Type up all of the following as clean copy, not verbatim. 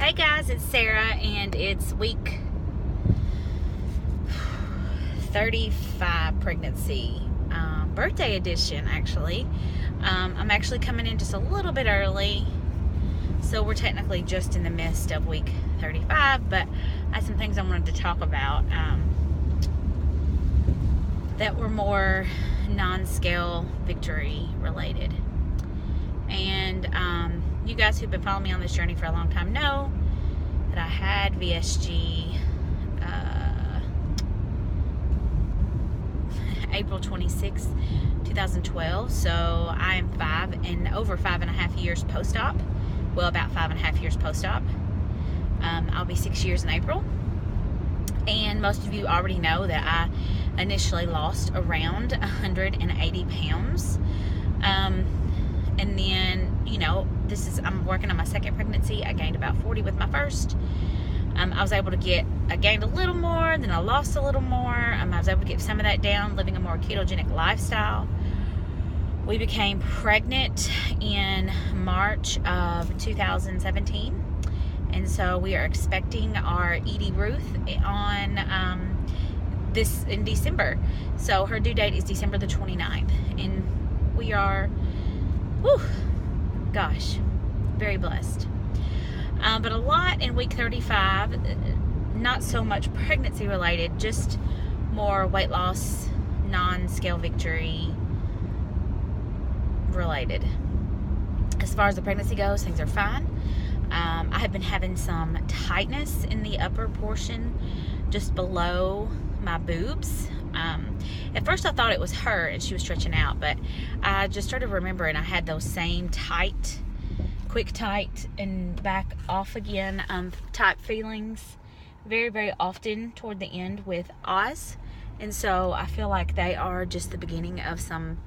Hey guys, it's Sarah, and it's week 35 pregnancy, birthday edition actually. I'm actually coming in just a little bit early, so we're technically just in the midst of week 35, but I had some things I wanted to talk about that were more non-scale victory related. And you guys who've been following me on this journey for a long time know that I had VSG April 26, 2012. So I am over 5.5 years post-op. Well, about 5.5 years post-op. I'll be 6 years in April. And most of you already know that I initially lost around 180 pounds. And then, I'm working on my second pregnancy. I gained about 40 with my first. I was able to I gained a little more, then I lost a little more. I was able to get some of that down, living a more ketogenic lifestyle. We became pregnant in March of 2017. And so we are expecting our Edie Ruth in December. So her due date is December the 29th. And we are, very blessed. But a lot in week 35, not so much pregnancy related, just more weight loss, non-scale victory related. As far as the pregnancy goes, things are fine. I have been having some tightness in the upper portion, just below my boobs. At first I thought it was her and she was stretching out, but I just started remembering I had those same quick tight and back off again type feelings very, very often toward the end with Oz. And so I feel like they are just the beginning of some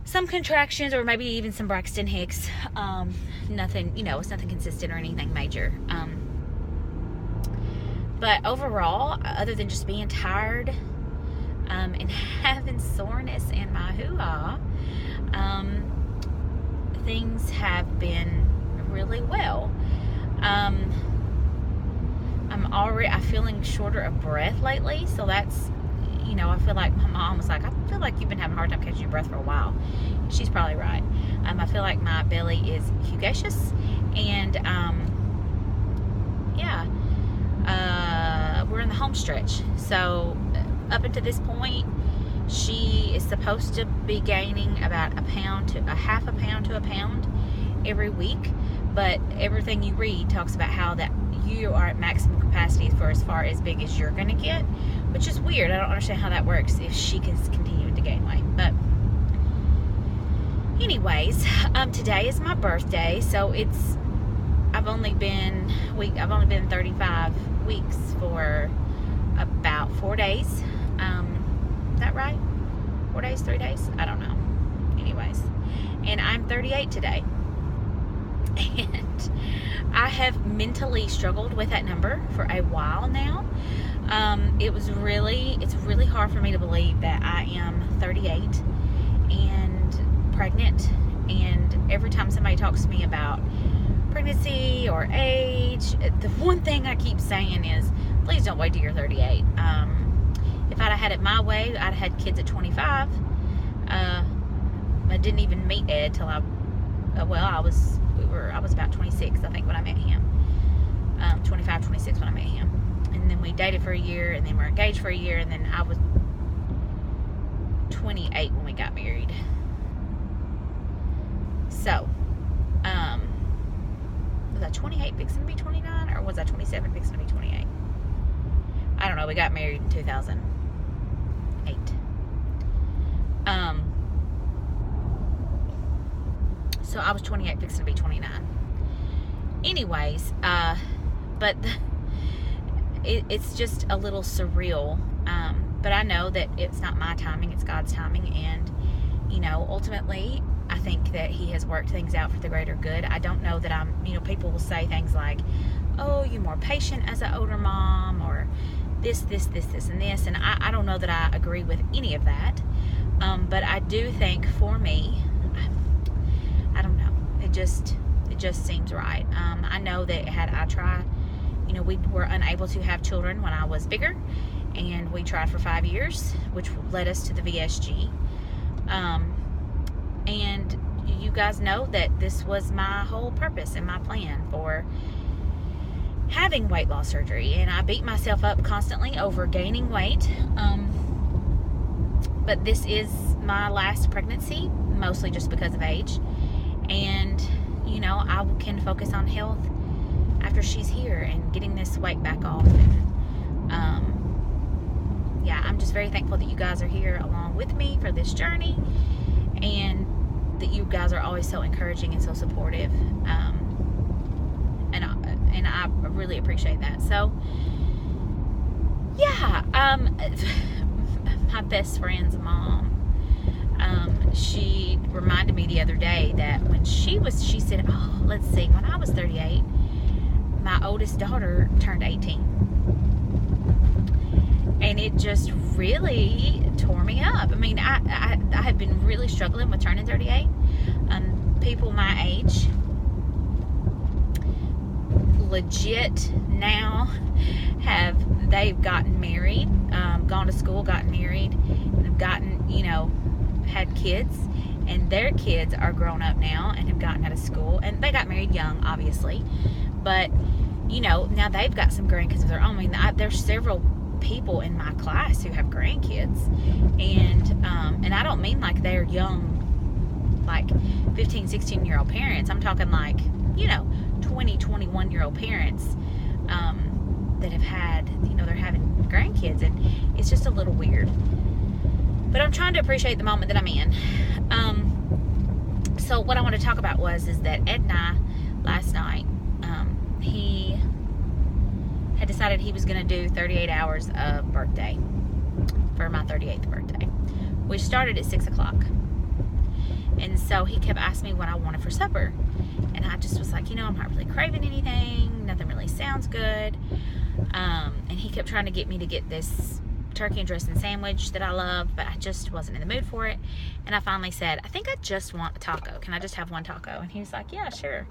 contractions, or maybe even some Braxton Hicks. Nothing, it's nothing consistent or anything major. But overall, other than just being tired and having soreness in my hoo-ha, things have been really well. I'm feeling shorter of breath lately, so that's, I feel like my mom was like, I feel like you've been having a hard time catching your breath for a while. She's probably right. I feel like my belly is fugacious, and we're in the home stretch. So up until this point, she is supposed to be gaining about half a pound to a pound every week, but everything you read talks about how that you are at maximum capacity for as far as big as you're going to get, which is weird. I don't understand how that works if she can continue to gain weight. But anyways, today is my birthday, so I've only been 35 weeks for about 4 days. Is that right? 4 days, 3 days? I don't know. Anyways, and I'm 38 today. And I have mentally struggled with that number for a while now. It's really hard for me to believe that I am 38 and pregnant. And every time somebody talks to me about pregnancy or age, the one thing I keep saying is, please don't wait till you're 38. If I'd have had it my way, I'd have had kids at 25. I didn't even meet Ed till I was about 26, I think, when I met him. 25, 26 when I met him. And then we dated for a year, and then we were engaged for a year, and then I was 28 when we got married. So, was I 28 fixing to be 29, or was I 27 fixing to be 28? I don't know. We got married in 2008. So I was 28 fixing to be 29. Anyways, but it's just a little surreal. But I know that it's not my timing, it's God's timing. And, ultimately, I think that He has worked things out for the greater good. I don't know that people will say things like, oh, you're more patient as an older mom, or this, and this. And I don't know that I agree with any of that. But I do think for me, I don't know. It just just seems right. I know that had I tried, we were unable to have children when I was bigger, and we tried for 5 years, which led us to the VSG. And you guys know that this was my whole purpose and my plan for having weight loss surgery, and I beat myself up constantly over gaining weight. But this is my last pregnancy, mostly just because of age, and I can focus on health after she's here and getting this weight back off. And yeah, I'm just very thankful that you guys are here along with me for this journey, and that you guys are always so encouraging and so supportive. And I really appreciate that. So yeah, my best friend's mom, she reminded me the other day that when she said, oh, let's see, when I was 38, my oldest daughter turned 18. And it just really tore me up. I mean, I have been really struggling with turning 38. People my age legit now they've gotten married, gone to school, gotten married, and have gotten, had kids, and their kids are grown up now and have gotten out of school, and they got married young, obviously, but now they've got some grandkids of their own. I mean, there's several people in my class who have grandkids, and I don't mean like they're young, like 15-16-year-old parents. I'm talking like 20-21-year-old parents that have had, they're having grandkids, and it's just a little weird. But I'm trying to appreciate the moment that I'm in. So what I want to talk about is that Ed and I last night, he had decided he was going to do 38 hours of birthday for my 38th birthday, which started at 6 o'clock. And so he kept asking me what I wanted for supper. And I just was like, I'm not really craving anything. Nothing really sounds good. And he kept trying to get me to get this turkey and dressing sandwich that I love, but I just wasn't in the mood for it. And I finally said, I think I just want a taco. Can I just have one taco? And he was like, yeah, sure.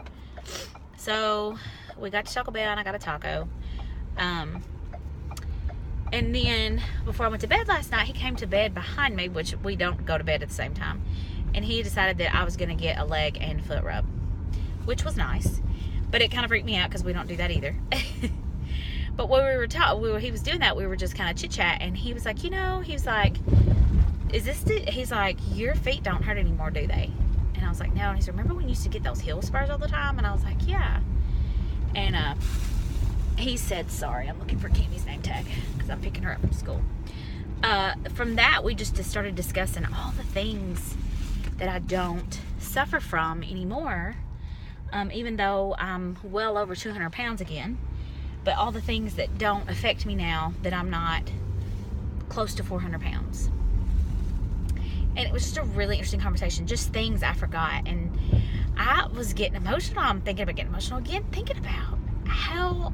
So we got to Taco Bell, and I got a taco. And then before I went to bed last night, he came to bed behind me, which we don't go to bed at the same time. And he decided that I was going to get a leg and foot rub, which was nice. But it kind of freaked me out because we don't do that either. But when we were he was doing that, we were just kind of chit-chat. And he was like, he was like, he's like, your feet don't hurt anymore, do they? And I was like, no. And he said, remember when you used to get those heel spurs all the time? And I was like, yeah. And he said, sorry, I'm looking for Kimmy's name tag because I'm picking her up from school. From that, we just started discussing all the things that I don't suffer from anymore, even though I'm well over 200 pounds again. But all the things that don't affect me now that I'm not close to 400 pounds. And it was just a really interesting conversation. Just things I forgot. And I was getting emotional. I'm thinking about getting emotional again. Thinking about how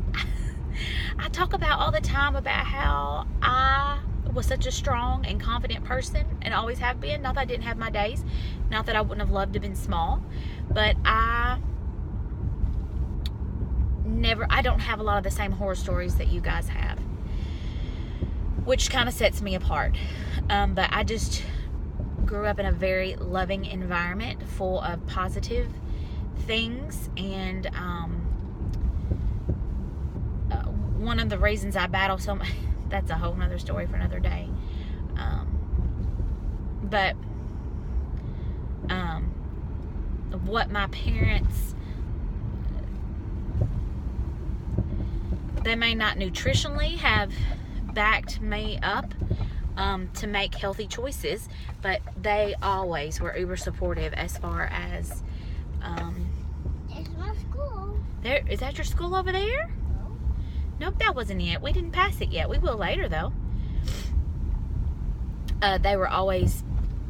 I talk about all the time about how I was such a strong and confident person and always have been. Not that I didn't have my days. Not that I wouldn't have loved to have been small. But I don't have a lot of the same horror stories that you guys have, which kind of sets me apart. But I just grew up in a very loving environment full of positive things, and one of the reasons I battle so much, that's a whole nother story for another day. But what my parents, they may not nutritionally have backed me up to make healthy choices, but they always were uber supportive as far as There's my school. there. Is that your school over there? No. Nope, that wasn't it. We didn't pass it yet. We will later though. They were always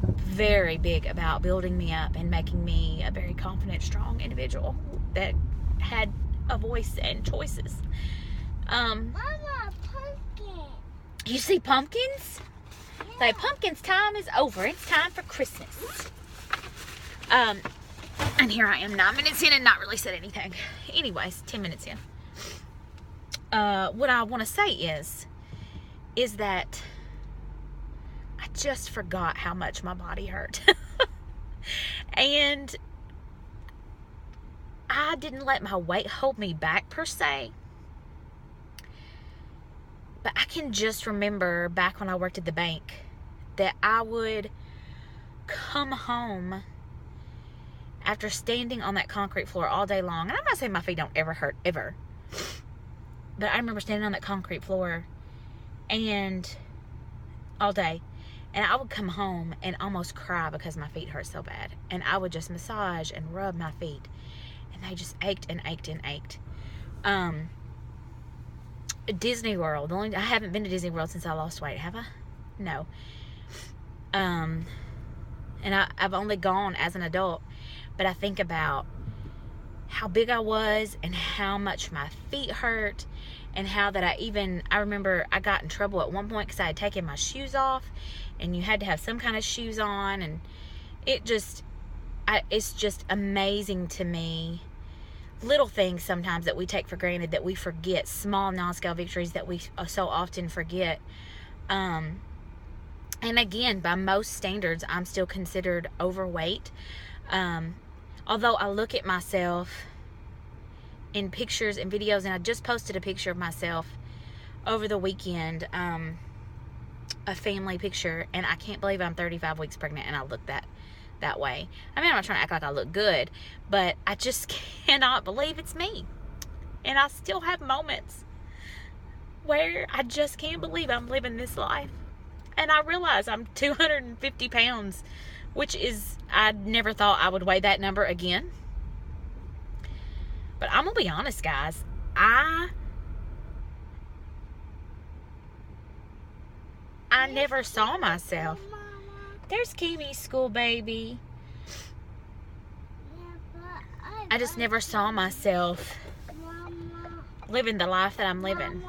very big about building me up and making me a very confident, strong individual that had a voice and choices. Mama, pumpkin. You see pumpkins? Yeah. So pumpkins time is over. It's time for Christmas. And here I am 9 minutes in and not really said anything. Anyways, 10 minutes in. What I want to say is that I just forgot how much my body hurt. And I didn't let my weight hold me back per se. But I can just remember back when I worked at the bank that I would come home after standing on that concrete floor all day long. And I'm not saying my feet don't ever hurt, ever. But I remember standing on that concrete floor and all day. And I would come home and almost cry because my feet hurt so bad. And I would just massage and rub my feet. And they just ached and ached and ached. Disney World. I haven't been to Disney World since I lost weight, have I? No. And I've only gone as an adult. But I think about how big I was and how much my feet hurt. And how that I remember I got in trouble at one point because I had taken my shoes off. And you had to have some kind of shoes on. And it's just amazing to me. Little things sometimes that we take for granted, that we forget. Small non-scale victories that we so often forget. And again, by most standards, I'm still considered overweight. Although I look at myself in pictures and videos, and I just posted a picture of myself over the weekend, a family picture, and I can't believe I'm 35 weeks pregnant and I look that way. I mean, I'm not trying to act like I look good, but I just cannot believe it's me. And I still have moments where I just can't believe I'm living this life. And I realize I'm 250 pounds, which is, I never thought I would weigh that number again. But I'm going to be honest, guys. I never saw myself. There's Kimmy's school baby. I just never saw myself living the life that I'm living.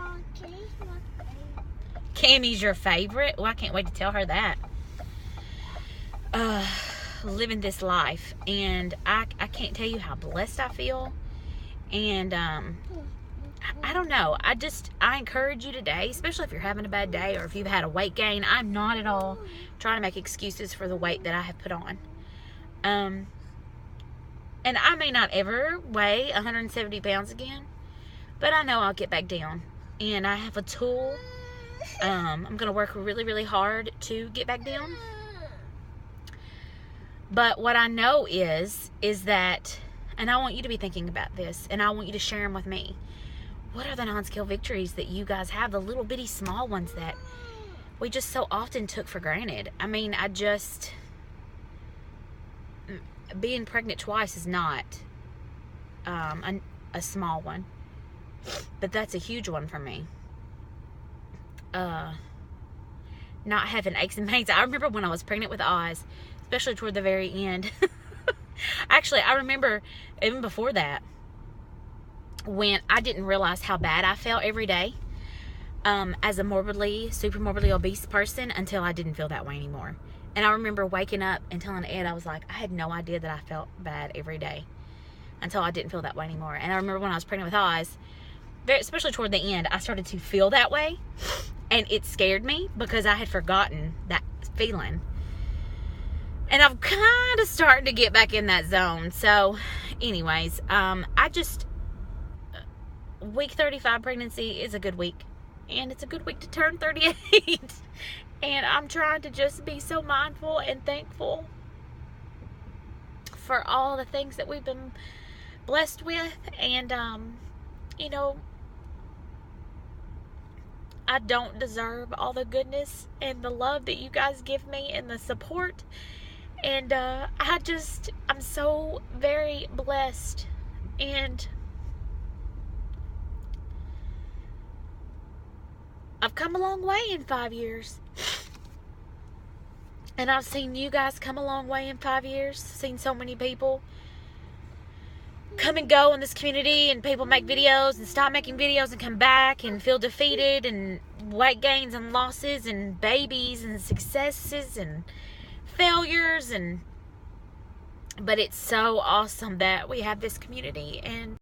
Cammy's your favorite? Well, I can't wait to tell her that. Living this life. And I can't tell you how blessed I feel. And I don't know. I encourage you today, especially if you're having a bad day or if you've had a weight gain. I'm not at all trying to make excuses for the weight that I have put on. And I may not ever weigh 170 pounds again, but I know I'll get back down. And I have a tool. I'm going to work really, really hard to get back down. But what I know is that, and I want you to be thinking about this, and I want you to share them with me. What are the non-scale victories that you guys have? The little bitty small ones that we just so often took for granted. I mean, being pregnant twice is not a small one. But that's a huge one for me. Not having aches and pains. I remember when I was pregnant with Oz, especially toward the very end. Actually, I remember even before that, when I didn't realize how bad I felt every day as a super morbidly obese person until I didn't feel that way anymore. And I remember waking up and telling Ed, I was like, I had no idea that I felt bad every day until I didn't feel that way anymore. And I remember when I was pregnant with Oz, especially toward the end, I started to feel that way. And it scared me because I had forgotten that feeling. And I'm kind of starting to get back in that zone. So, anyways, week 35 pregnancy is a good week. And it's a good week to turn 38. And I'm trying to just be so mindful and thankful for all the things that we've been blessed with. And, you know, I don't deserve all the goodness and the love that you guys give me and the support. And I'm so very blessed. And I've come a long way in 5 years. And I've seen you guys come a long way in 5 years. Seen so many people come and go in this community, and people make videos and stop making videos and come back and feel defeated, and weight gains and losses and babies and successes and failures. And But it's so awesome that we have this community, and